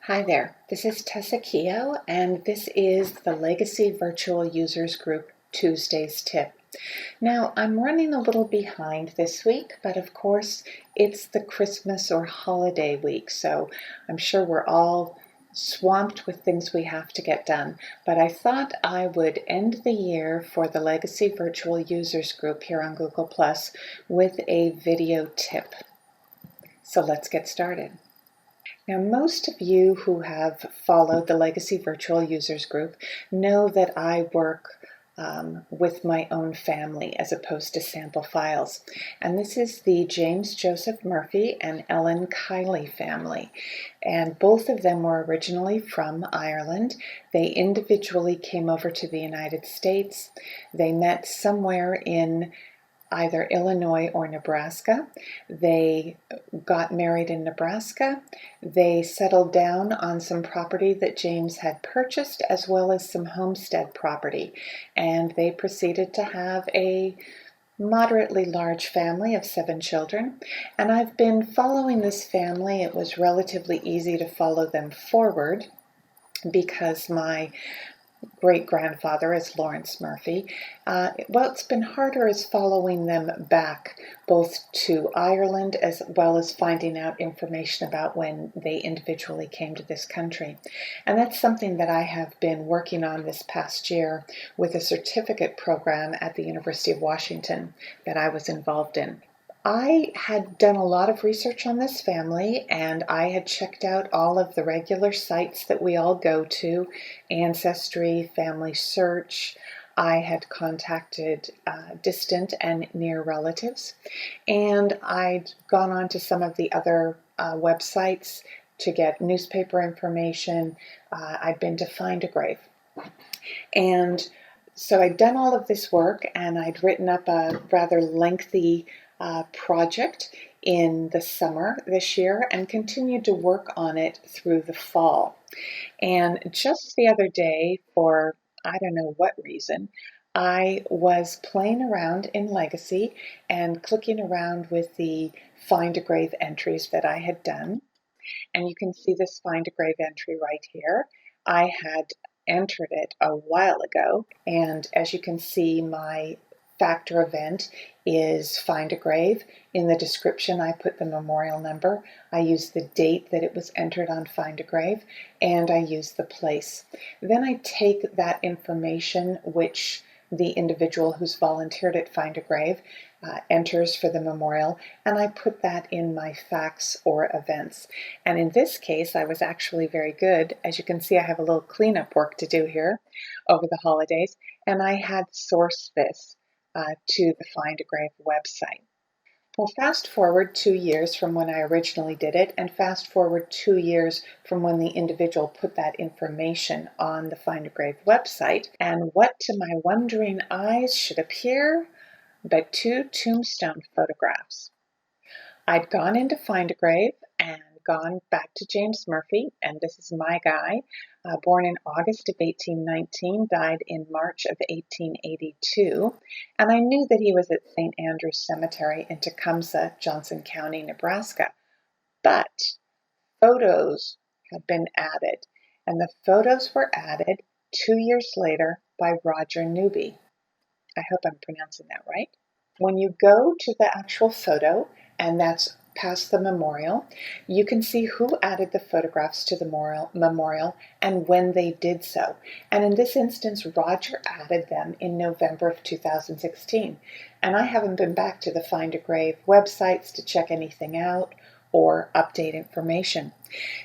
Hi there, this is Tessa Keogh, and this is the Legacy Virtual Users Group Tuesday's tip. Now, I'm running a little behind this week, but of course, it's the Christmas or holiday week, so I'm sure we're all swamped with things we have to get done. But I thought I would end the year for the Legacy Virtual Users Group here on Google Plus with a video tip. So let's get started. Now, most of you who have followed the Legacy Virtual Users Group know that I work with my own family as opposed to sample files. And this is the James Joseph Murphy and Ellen Kiley family. And both of them were originally from Ireland. They individually came over to the United States. They met somewhere in either Illinois or Nebraska. They got married in Nebraska. They settled down on some property that James had purchased, as well as some homestead property. And they proceeded to have a moderately large family of 7 children. And I've been following this family. It was relatively easy to follow them forward because my great-grandfather is Lawrence Murphy. What's been harder is following them back, both to Ireland as well as finding out information about when they individually came to this country. And that's something that I have been working on this past year with a certificate program at the University of Washington that I was involved in. I had done a lot of research on this family, and I had checked out all of the regular sites that we all go to, Ancestry, Family Search. I had contacted distant and near relatives, and I'd gone on to some of the other websites to get newspaper information. I'd been to Find a Grave. And so I'd done all of this work, and I'd written up a rather lengthy project in the summer this year and continued to work on it through the fall. And just the other day, for I don't know what reason, I was playing around in Legacy and clicking around with the Find a Grave entries that I had done. And you can see this Find a Grave entry right here. I had entered it a while ago, and as you can see, my factor event is Find a Grave. In the description, I put the memorial number. I use the date that it was entered on Find a Grave, and I use the place. Then I take that information, which the individual who's volunteered at Find a Grave enters for the memorial, and I put that in my facts or events. And in this case, I was actually very good. As you can see, I have a little cleanup work to do here over the holidays, and I had sourced this to the Find a Grave website. Well, fast forward 2 years from when I originally did it, and fast forward 2 years from when the individual put that information on the Find a Grave website, and what to my wondering eyes should appear but 2 tombstone photographs. I'd gone into Find a Grave and gone back to James Murphy, and this is my guy, born in August of 1819, died in March of 1882, and I knew that he was at St. Andrew's Cemetery in Tecumseh, Johnson County, Nebraska. But photos had been added, and the photos were added 2 years later by Roger Newby. I hope I'm pronouncing that right. When you go to the actual photo, and that's past the memorial, you can see who added the photographs to the memorial and when they did so. And in this instance, Roger added them in November of 2016. And I haven't been back to the Find a Grave websites to check anything out or update information.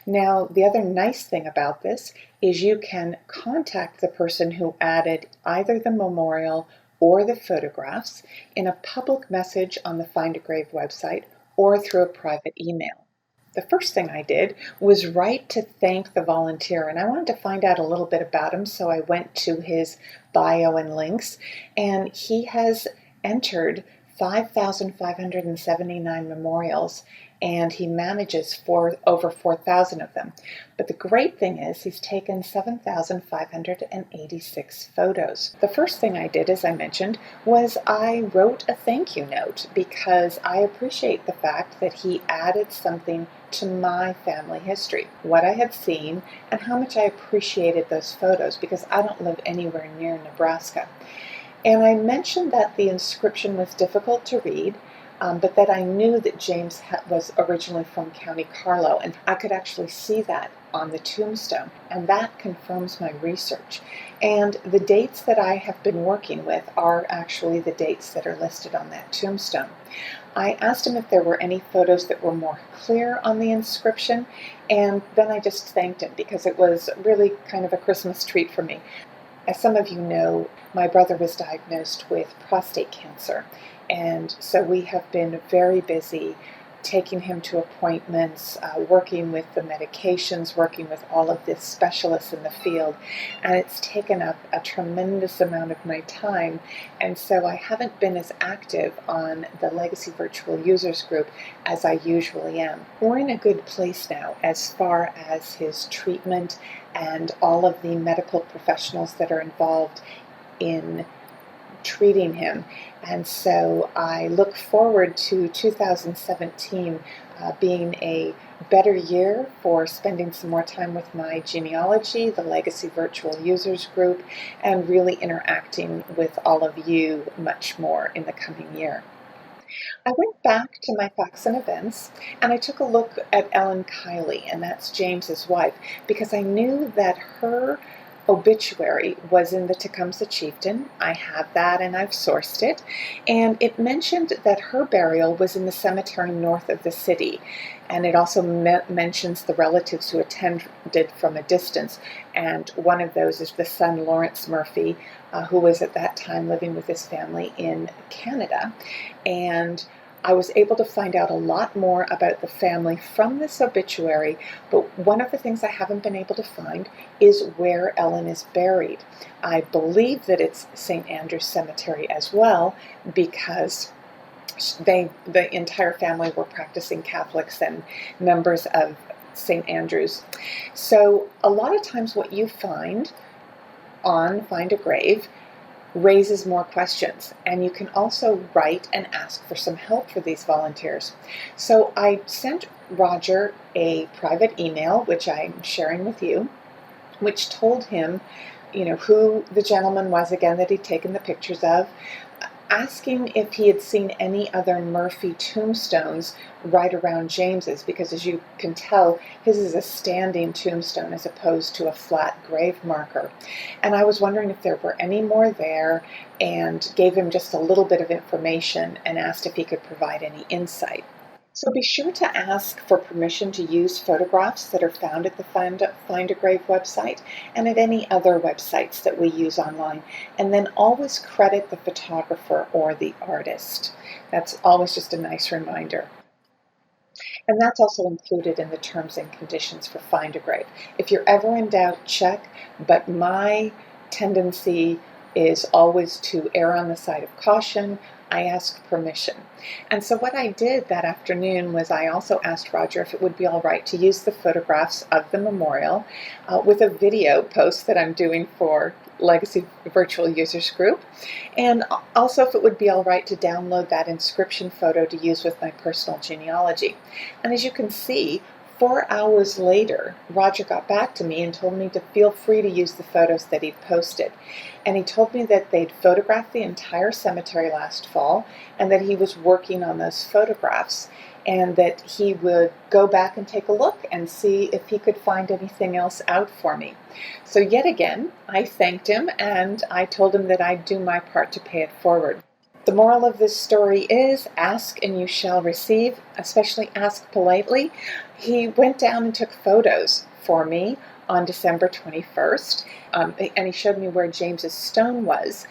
Now, the other nice thing about this is you can contact the person who added either the memorial or the photographs in a public message on the Find a Grave website or through a private email. The first thing I did was write to thank the volunteer, and I wanted to find out a little bit about him, so I went to his bio and links, and he has entered 5,579 memorials, and he manages over 4,000 of them. But the great thing is he's taken 7,586 photos. The first thing I did, as I mentioned, was I wrote a thank you note because I appreciate the fact that he added something to my family history, what I had seen, and how much I appreciated those photos because I don't live anywhere near Nebraska. And I mentioned that the inscription was difficult to read, but that I knew that James was originally from County Carlow, and I could actually see that on the tombstone, and that confirms my research. And the dates that I have been working with are actually the dates that are listed on that tombstone. I asked him if there were any photos that were more clear on the inscription, and then I just thanked him because it was really kind of a Christmas treat for me. As some of you know, my brother was diagnosed with prostate cancer, and so we have been very busy taking him to appointments, working with the medications, working with all of the specialists in the field, and it's taken up a tremendous amount of my time, and so I haven't been as active on the Legacy Virtual Users Group as I usually am. We're in a good place now as far as his treatment and all of the medical professionals that are involved in treating him. And so I look forward to 2017 being a better year for spending some more time with my genealogy, the Legacy Virtual Users Group, and really interacting with all of you much more in the coming year. I went back to my facts and events and I took a look at Ellen Kiley, and that's James's wife, because I knew that her obituary was in the Tecumseh Chieftain. I have that and I've sourced it, and it mentioned that her burial was in the cemetery north of the city, and it also mentions the relatives who attended from a distance, and one of those is the son Lawrence Murphy, who was at that time living with his family in Canada. And I was able to find out a lot more about the family from this obituary, but one of the things I haven't been able to find is where Ellen is buried. I believe that it's St. Andrew's Cemetery as well, because the entire family were practicing Catholics and members of St. Andrew's. So a lot of times what you find on Find a Grave raises more questions, and you can also write and ask for some help for these volunteers. So I sent Roger a private email, which I'm sharing with you, which told him, who the gentleman was again that he'd taken the pictures of, asking if he had seen any other Murphy tombstones right around James's, because as you can tell, his is a standing tombstone as opposed to a flat grave marker. And I was wondering if there were any more there, and gave him just a little bit of information and asked if he could provide any insight. So be sure to ask for permission to use photographs that are found at the Find a Grave website and at any other websites that we use online. And then always credit the photographer or the artist. That's always just a nice reminder. And that's also included in the terms and conditions for Find a Grave. If you're ever in doubt, check, but my tendency is always to err on the side of caution. I ask permission. And so what I did that afternoon was I also asked Roger if it would be all right to use the photographs of the memorial with a video post that I'm doing for Legacy Virtual Users Group, and also if it would be all right to download that inscription photo to use with my personal genealogy. And as you can see, 4 hours later, Roger got back to me and told me to feel free to use the photos that he'd posted. And he told me that they'd photographed the entire cemetery last fall, and that he was working on those photographs, and that he would go back and take a look and see if he could find anything else out for me. So yet again, I thanked him, and I told him that I'd do my part to pay it forward. The moral of this story is ask and you shall receive, especially ask politely. He went down and took photos for me on December 21st, and he showed me where James's stone was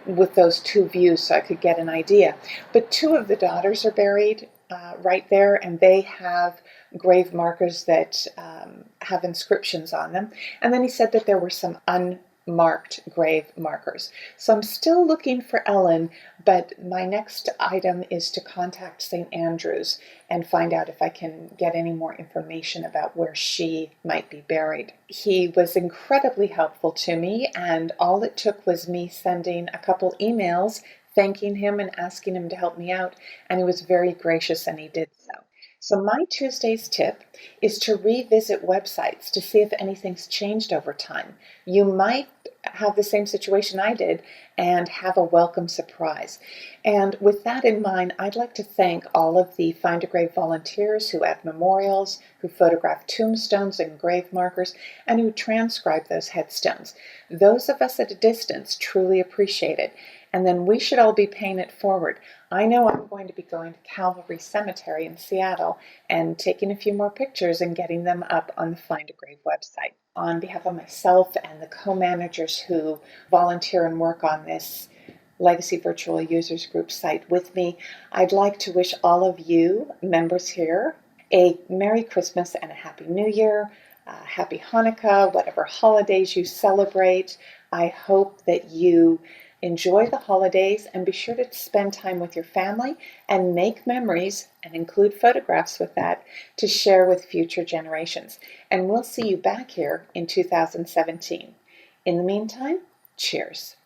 with those two views so I could get an idea. But 2 of the daughters are buried right there, and they have grave markers that have inscriptions on them. And then he said that there were some unmarked grave markers. So I'm still looking for Ellen, but my next item is to contact St. Andrew's and find out if I can get any more information about where she might be buried. He was incredibly helpful to me, and all it took was me sending a couple emails thanking him and asking him to help me out, and he was very gracious, and he did so. So my Tuesday's tip is to revisit websites to see if anything's changed over time. You might have the same situation I did and have a welcome surprise. And with that in mind, I'd like to thank all of the Find a Grave volunteers who add memorials, who photograph tombstones and grave markers, and who transcribe those headstones. Those of us at a distance truly appreciate it. And then we should all be paying it forward. I know I'm going to be going to Calvary Cemetery in Seattle and taking a few more pictures and getting them up on the Find a Grave website. On behalf of myself and the co-managers who volunteer and work on this Legacy Virtual Users Group site with me, I'd like to wish all of you members here a Merry Christmas and a Happy New Year, Happy Hanukkah, whatever holidays you celebrate. I hope that you enjoy the holidays and be sure to spend time with your family and make memories and include photographs with that to share with future generations. And we'll see you back here in 2017. In the meantime, cheers.